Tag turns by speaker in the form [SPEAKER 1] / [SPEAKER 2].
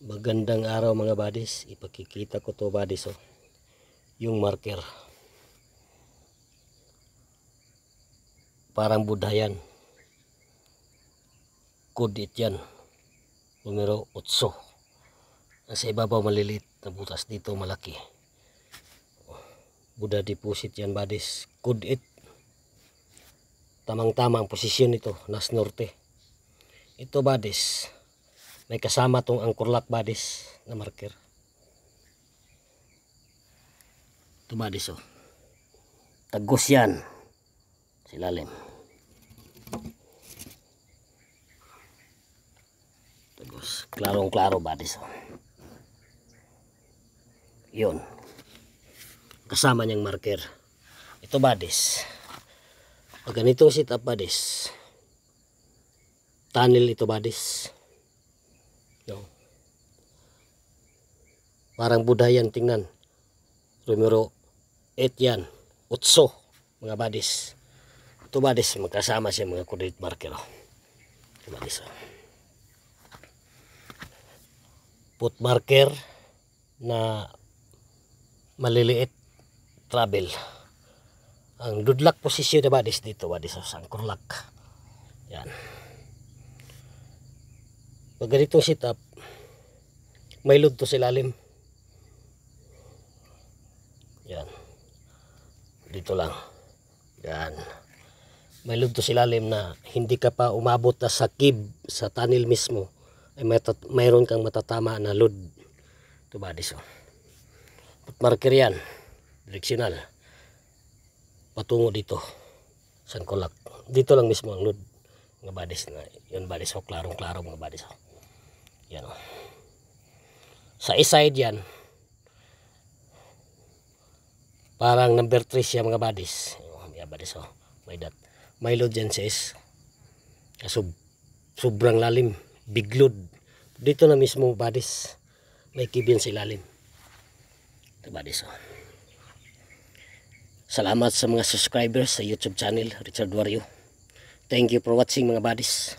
[SPEAKER 1] Magandang araw mga buddies. Ipakikita ko to buddies, oh. Yung marker. Parang budayan. Kudit yan. Numero 8. Nasa ibabaw maliliit na butas, dito malaki. Buda deposit yan buddies. Kudit. Tamang-tamang posisyon ito. Nas norte. Ito buddies. May kasama tong angkor lock buddies na marker. Ito buddies, oh. Tagos yan. Silalim. Tagos. Klarong-klaro buddies, oh. Yun. Kasama niyang marker. Ito buddies. Pag ganitong sit up buddies. Tunnel ito buddies. No. Parang budayan, tingnan. Numero 8 yan. 8 mga buddies. Ito buddies, magkasama siya mga coordinate marker, oh. Ito buddies, oh. Put marker na maliliit travel. Ang dudlak posisyon na buddies dito buddies, oh, sa angkor lock. Yan. Pag ganitong setup, may load to sa ilalim. Yan. Dito lang. Yan. May load to sa ilalim na hindi ka pa umabot na sa kib, sa tunnel mismo. Ay mayroon kang matatama na load. Ito buddies, oh. Put marker yan. Direksyonal. Patungo dito. Sa angkor lock. Dito lang mismo ang load. Mga buddies na. Yun buddies, oh. Klarong-klaro mga buddies, oh. Yan, oh. Sa side yan, parang number 3 siya mga buddies. Yan buddies, oh. May load dyan sis. Sobrang lalim. Big load. Dito na mismo buddies. May kibin sa ilalim. Ito buddies, oh. Salamat sa mga subscribers sa YouTube channel Richard Wario. Thank you for watching mga buddies.